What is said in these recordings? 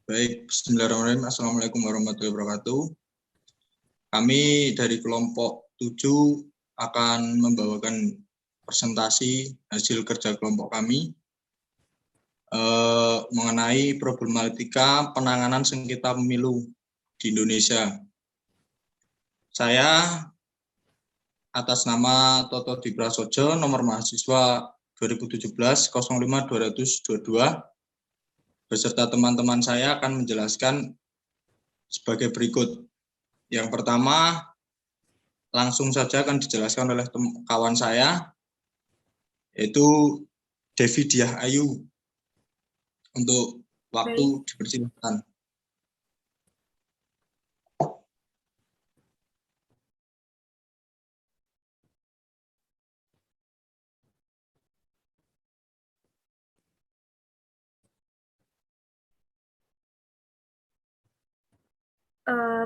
Baik, bismillahirrahmanirrahim. Assalamualaikum warahmatullahi wabarakatuh. Kami dari kelompok 7 akan membawakan presentasi hasil kerja kelompok kami mengenai problematika penanganan sengketa pemilu di Indonesia. Saya atas nama Toto Di Prasojo, nomor mahasiswa 2017-05-222, beserta teman-teman saya akan menjelaskan sebagai berikut. Yang pertama, langsung saja akan dijelaskan oleh kawan saya, yaitu Devi Diah Ayu. Untuk waktu dipersilakan.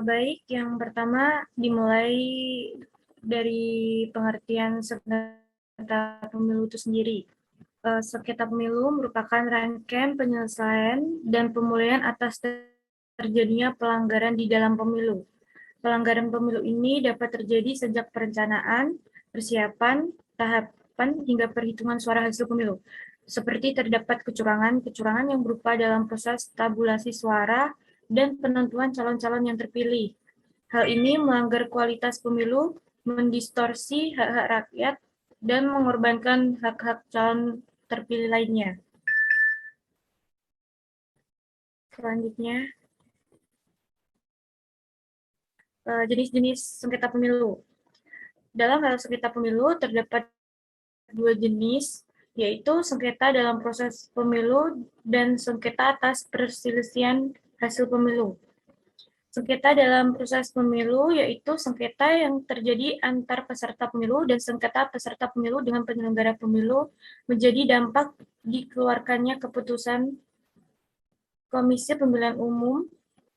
Baik, yang pertama dimulai dari pengertian sengketa pemilu itu sendiri. Sengketa pemilu merupakan rangkaian penyelesaian dan pemulihan atas terjadinya pelanggaran di dalam pemilu. Pelanggaran pemilu ini dapat terjadi sejak perencanaan, persiapan, tahapan, hingga perhitungan suara hasil pemilu. Seperti terdapat kecurangan yang berupa dalam proses tabulasi suara dan penentuan calon-calon yang terpilih. Hal ini melanggar kualitas pemilu, mendistorsi hak-hak rakyat, dan mengorbankan hak-hak calon terpilih lainnya. Selanjutnya, jenis-jenis sengketa pemilu. Dalam hal sengketa pemilu terdapat dua jenis, yaitu sengketa dalam proses pemilu dan sengketa atas perselisihan hasil pemilu. Sengketa dalam proses pemilu yaitu sengketa yang terjadi antar peserta pemilu dan sengketa peserta pemilu dengan penyelenggara pemilu menjadi dampak dikeluarkannya keputusan Komisi Pemilihan Umum,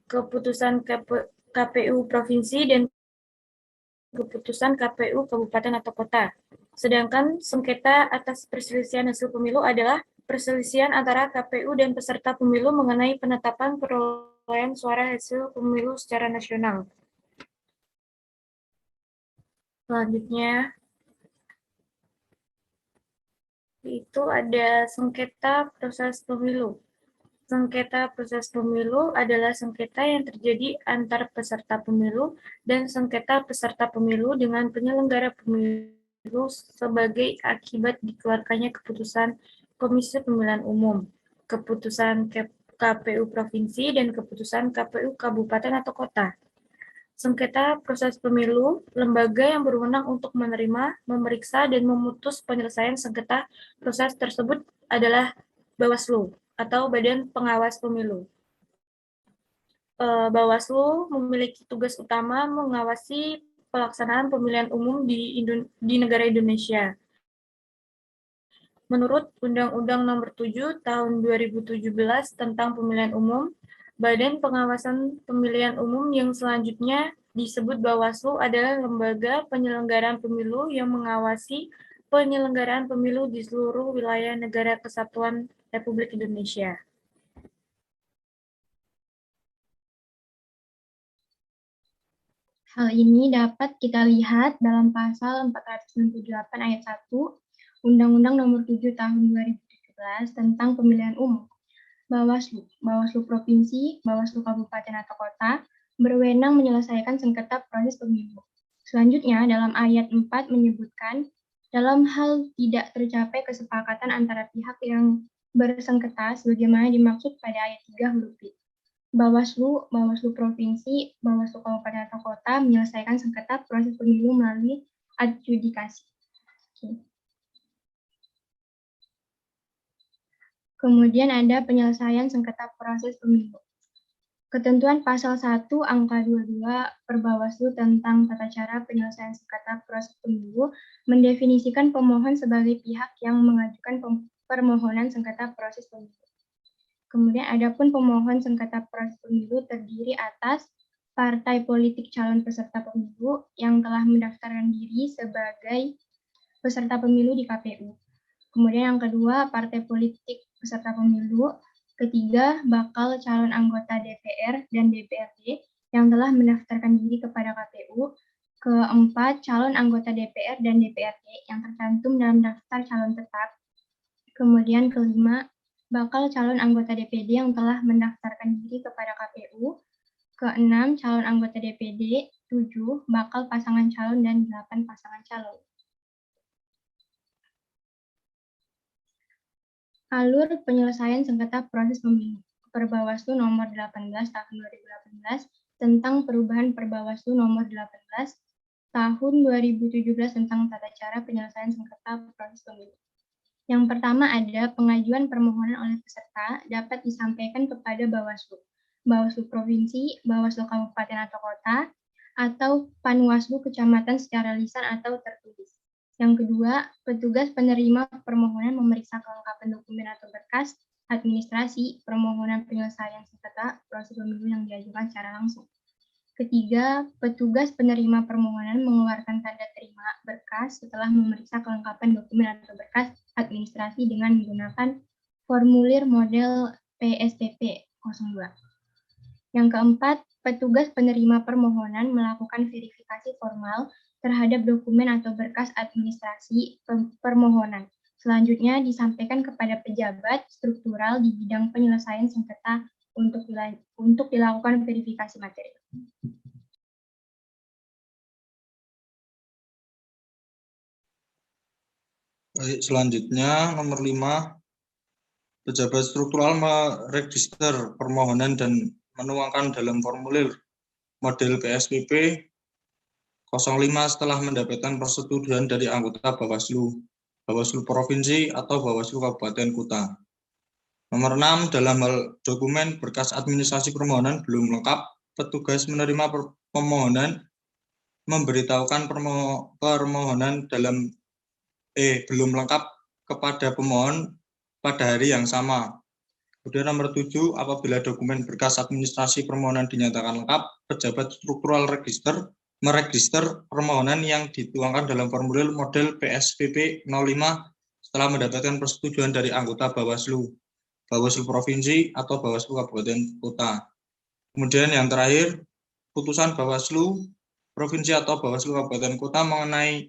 keputusan KPU Provinsi, dan keputusan KPU Kabupaten atau Kota. Sedangkan sengketa atas perselisihan hasil pemilu adalah perselisihan antara KPU dan peserta pemilu mengenai penetapan perolehan suara hasil pemilu secara nasional. Selanjutnya, itu ada sengketa proses pemilu. Sengketa proses pemilu adalah sengketa yang terjadi antar peserta pemilu dan sengketa peserta pemilu dengan penyelenggara pemilu sebagai akibat dikeluarkannya keputusan Komisi Pemilihan Umum, keputusan KPU Provinsi, dan keputusan KPU Kabupaten atau Kota. Sengketa proses pemilu, lembaga yang berwenang untuk menerima, memeriksa, dan memutus penyelesaian sengketa proses tersebut adalah Bawaslu atau Badan Pengawas Pemilu. Bawaslu memiliki tugas utama mengawasi pelaksanaan pemilihan umum di negara Indonesia. Menurut Undang-Undang Nomor 7 Tahun 2017 tentang Pemilihan Umum, Badan Pengawasan Pemilihan Umum yang selanjutnya disebut Bawaslu adalah lembaga penyelenggaraan pemilu yang mengawasi penyelenggaraan pemilu di seluruh wilayah Negara Kesatuan Republik Indonesia. Hal ini dapat kita lihat dalam pasal 468 ayat 1 Undang-Undang Nomor 7 Tahun 2017 tentang Pemilihan Umum. Bawaslu Provinsi, Bawaslu Kabupaten atau Kota berwenang menyelesaikan sengketa proses pemilu. Selanjutnya, dalam ayat 4 menyebutkan, dalam hal tidak tercapai kesepakatan antara pihak yang bersengketa sebagaimana dimaksud pada ayat 3 huruf B. Bawaslu Provinsi, Bawaslu Kabupaten atau Kota menyelesaikan sengketa proses pemilu melalui adjudikasi. Kemudian ada penyelesaian sengketa proses pemilu. Ketentuan pasal 1 angka 22 Perbawaslu tentang tata cara penyelesaian sengketa proses pemilu mendefinisikan pemohon sebagai pihak yang mengajukan permohonan sengketa proses pemilu. Kemudian adapun pemohon sengketa proses pemilu terdiri atas partai politik calon peserta pemilu yang telah mendaftarkan diri sebagai peserta pemilu di KPU. Kemudian yang kedua, partai politik peserta pemilu Ketiga, bakal calon anggota DPR dan DPRD yang telah mendaftarkan diri kepada KPU. Keempat, calon anggota DPR dan DPRD yang tercantum dalam daftar calon tetap. Kemudian kelima, bakal calon anggota DPD yang telah mendaftarkan diri kepada KPU. Keenam, calon anggota DPD. 7, bakal pasangan calon dan 8 pasangan calon. Alur penyelesaian sengketa proses pemilu. Perbawaslu nomor 18 tahun 2018 tentang perubahan Perbawaslu nomor 18 tahun 2017 tentang tata cara penyelesaian sengketa proses pemilu. Yang pertama ada pengajuan permohonan oleh peserta dapat disampaikan kepada Bawaslu, Bawaslu Provinsi, Bawaslu Kabupaten atau Kota, atau Panwaslu Kecamatan secara lisan atau tertulis. Yang kedua, petugas penerima permohonan memeriksa kelengkapan dokumen atau berkas administrasi permohonan penyelesaian sengketa proses pemilu yang diajukan secara langsung. Ketiga, petugas penerima permohonan mengeluarkan tanda terima berkas setelah memeriksa kelengkapan dokumen atau berkas administrasi dengan menggunakan formulir model PSPP 02. Yang keempat, petugas penerima permohonan melakukan verifikasi formal terhadap dokumen atau berkas administrasi permohonan. Selanjutnya disampaikan kepada pejabat struktural di bidang penyelesaian sengketa untuk dilakukan verifikasi materi. Baik, selanjutnya nomor 5, pejabat struktural meregister permohonan dan menuangkan dalam formulir model PSPP 05 setelah mendapatkan persetujuan dari anggota Bawaslu, Bawaslu Provinsi atau Bawaslu Kabupaten Kota. Nomor 6, dalam hal dokumen berkas administrasi permohonan belum lengkap, petugas menerima permohonan memberitahukan permohonan belum lengkap kepada pemohon pada hari yang sama. Kemudian nomor 7, apabila dokumen berkas administrasi permohonan dinyatakan lengkap, pejabat struktural meregister permohonan yang dituangkan dalam formulir model PSPP 05 setelah mendapatkan persetujuan dari anggota Bawaslu, Bawaslu Provinsi atau Bawaslu Kabupaten Kota. Kemudian yang terakhir, putusan Bawaslu Provinsi atau Bawaslu Kabupaten Kota mengenai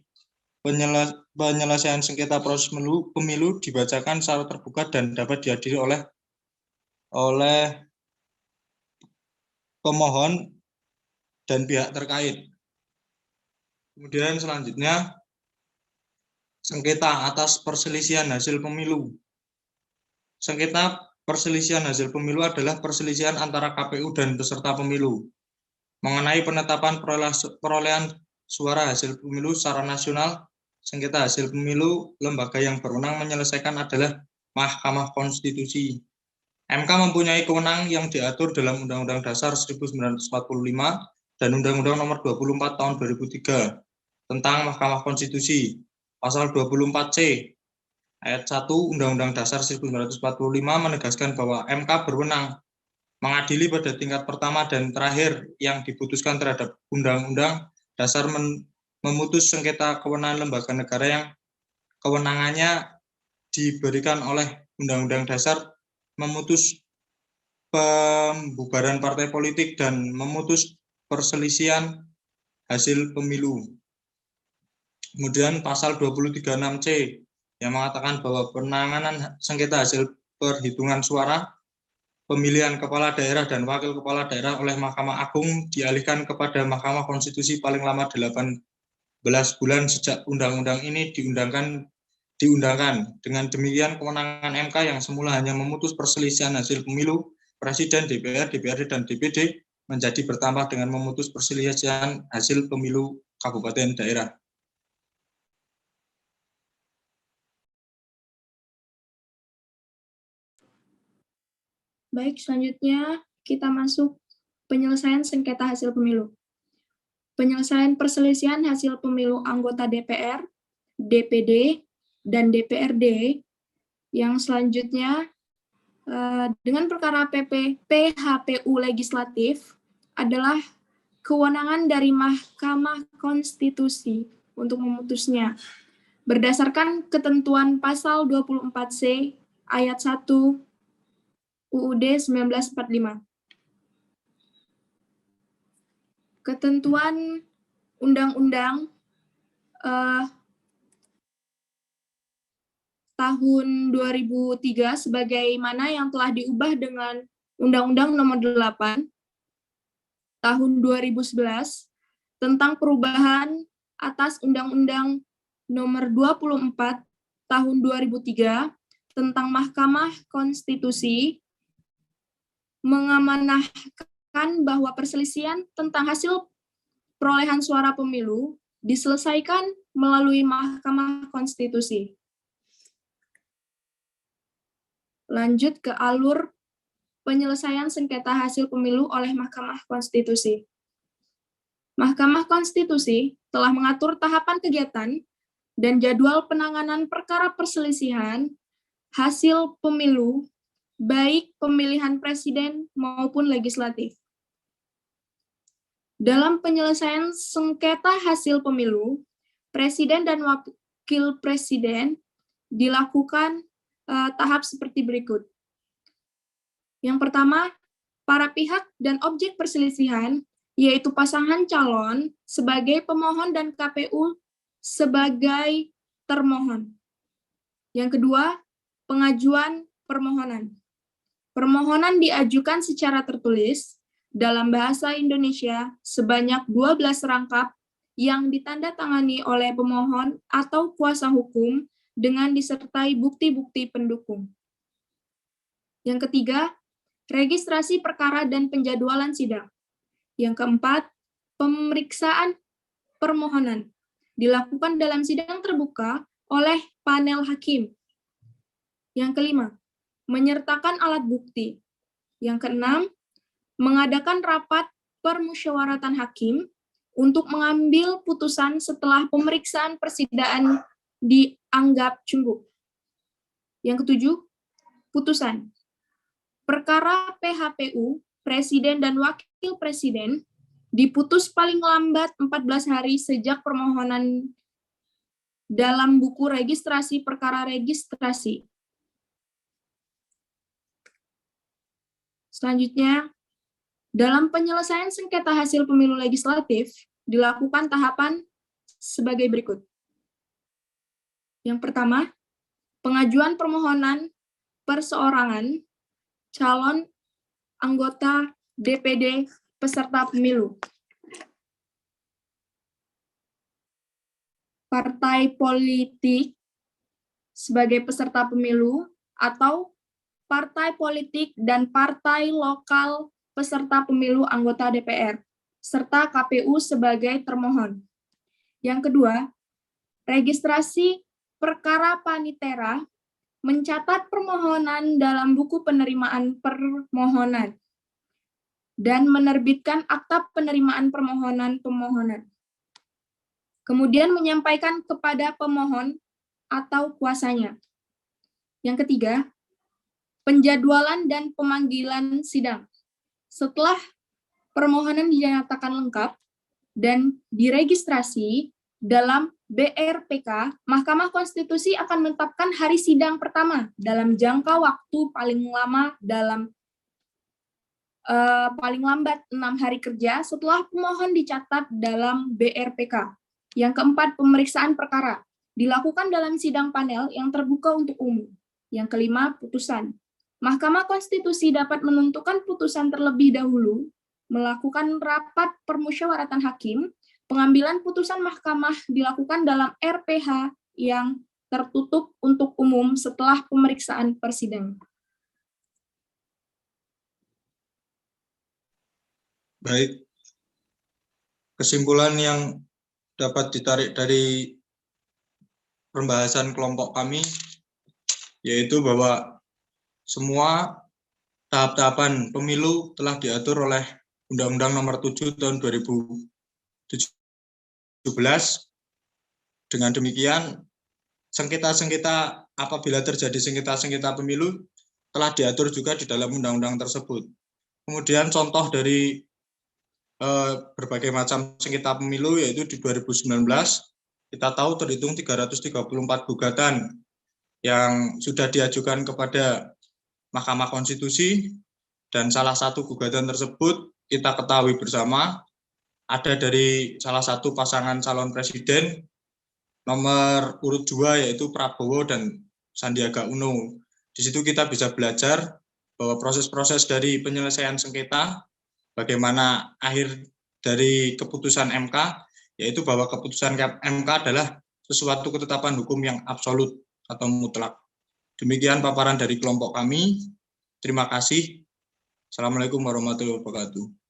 penyelesaian sengketa proses pemilu dibacakan secara terbuka dan dapat dihadiri oleh pemohon dan pihak terkait. Kemudian selanjutnya, sengketa atas perselisihan hasil pemilu. Sengketa perselisihan hasil pemilu adalah perselisihan antara KPU dan peserta pemilu mengenai penetapan perolehan suara hasil pemilu secara nasional. Sengketa hasil pemilu, lembaga yang berwenang menyelesaikan adalah Mahkamah Konstitusi. MK mempunyai kewenangan yang diatur dalam Undang-Undang Dasar 1945 dan Undang-Undang Nomor 24 Tahun 2003 tentang Mahkamah Konstitusi. Pasal 24C ayat 1 Undang-Undang Dasar 1945 menegaskan bahwa MK berwenang mengadili pada tingkat pertama dan terakhir yang diputuskan terhadap Undang-Undang Dasar memutus sengketa kewenangan lembaga negara yang kewenangannya diberikan oleh Undang-Undang Dasar, memutus pembubaran partai politik dan memutus perselisihan hasil pemilu. Kemudian pasal 236C yang mengatakan bahwa penanganan sengketa hasil perhitungan suara pemilihan kepala daerah dan wakil kepala daerah oleh Mahkamah Agung dialihkan kepada Mahkamah Konstitusi paling lama 18 bulan sejak undang-undang ini diundangkan. Dengan demikian, kewenangan MK yang semula hanya memutus perselisihan hasil pemilu Presiden, DPR, DPRD, dan DPD menjadi bertambah dengan memutus perselisihan hasil pemilu kabupaten daerah. Baik, selanjutnya kita masuk penyelesaian sengketa hasil pemilu. Penyelesaian perselisihan hasil pemilu anggota DPR, DPD, dan DPRD yang selanjutnya dengan perkara PHPU legislatif adalah kewenangan dari Mahkamah Konstitusi untuk memutusnya. Berdasarkan ketentuan pasal 24C ayat 1 UUD 1945. Ketentuan Undang-Undang tahun 2003 sebagaimana yang telah diubah dengan Undang-Undang Nomor 8 tahun 2011 tentang perubahan atas Undang-Undang Nomor 24 tahun 2003 tentang Mahkamah Konstitusi mengamanahkan bahwa perselisihan tentang hasil perolehan suara pemilu diselesaikan melalui Mahkamah Konstitusi. Lanjut ke alur penyelesaian sengketa hasil pemilu oleh Mahkamah Konstitusi. Mahkamah Konstitusi telah mengatur tahapan kegiatan dan jadwal penanganan perkara perselisihan hasil pemilu, baik pemilihan presiden maupun legislatif. Dalam penyelesaian sengketa hasil pemilu, presiden dan wakil presiden dilakukan tahap seperti berikut. Yang pertama, para pihak dan objek perselisihan, yaitu pasangan calon sebagai pemohon dan KPU sebagai termohon. Yang kedua, pengajuan permohonan. Permohonan diajukan secara tertulis dalam bahasa Indonesia sebanyak 12 rangkap yang ditandatangani oleh pemohon atau kuasa hukum dengan disertai bukti-bukti pendukung. Yang ketiga, registrasi perkara dan penjadwalan sidang. Yang keempat, pemeriksaan permohonan dilakukan dalam sidang terbuka oleh panel hakim. Yang kelima, menyertakan alat bukti. Yang keenam, mengadakan rapat permusyawaratan hakim untuk mengambil putusan setelah pemeriksaan persidangan dianggap cukup. Yang ketujuh, putusan. Perkara PHPU, Presiden dan Wakil Presiden, diputus paling lambat 14 hari sejak permohonan dalam buku registrasi perkara registrasi. Selanjutnya, dalam penyelesaian sengketa hasil pemilu legislatif, dilakukan tahapan sebagai berikut. Yang pertama, pengajuan permohonan perseorangan calon anggota DPD peserta pemilu. Partai politik sebagai peserta pemilu atau partai politik dan partai lokal peserta pemilu anggota DPR, serta KPU sebagai termohon. Yang kedua, registrasi perkara panitera mencatat permohonan dalam buku penerimaan permohonan dan menerbitkan akta penerimaan permohonan pemohonan. Kemudian menyampaikan kepada pemohon atau kuasanya. Yang ketiga, penjadwalan dan pemanggilan sidang. Setelah permohonan dinyatakan lengkap dan diregistrasi dalam BRPK, Mahkamah Konstitusi akan menetapkan hari sidang pertama dalam jangka waktu paling lambat 6 hari kerja setelah pemohon dicatat dalam BRPK. Yang keempat, pemeriksaan perkara dilakukan dalam sidang panel yang terbuka untuk umum. Yang kelima, putusan. Mahkamah Konstitusi dapat menentukan putusan terlebih dahulu, melakukan rapat permusyawaratan hakim, pengambilan putusan mahkamah dilakukan dalam RPH yang tertutup untuk umum setelah pemeriksaan persidangan. Baik, kesimpulan yang dapat ditarik dari pembahasan kelompok kami yaitu bahwa semua tahap-tahapan pemilu telah diatur oleh Undang-Undang Nomor 7 Tahun 2017. Dengan demikian, sengketa-sengketa apabila terjadi sengketa-sengketa pemilu telah diatur juga di dalam undang-undang tersebut. Kemudian contoh dari berbagai macam sengketa pemilu yaitu di 2019 kita tahu terhitung 334 gugatan yang sudah diajukan kepada Mahkamah Konstitusi, dan salah satu gugatan tersebut kita ketahui bersama ada dari salah satu pasangan calon presiden nomor urut 2 yaitu Prabowo dan Sandiaga Uno. Di situ kita bisa belajar bahwa proses-proses dari penyelesaian sengketa, bagaimana akhir dari keputusan MK, yaitu bahwa keputusan MK adalah sesuatu ketetapan hukum yang absolut atau mutlak. Demikian paparan dari kelompok kami. Terima kasih. Assalamualaikum warahmatullahi wabarakatuh.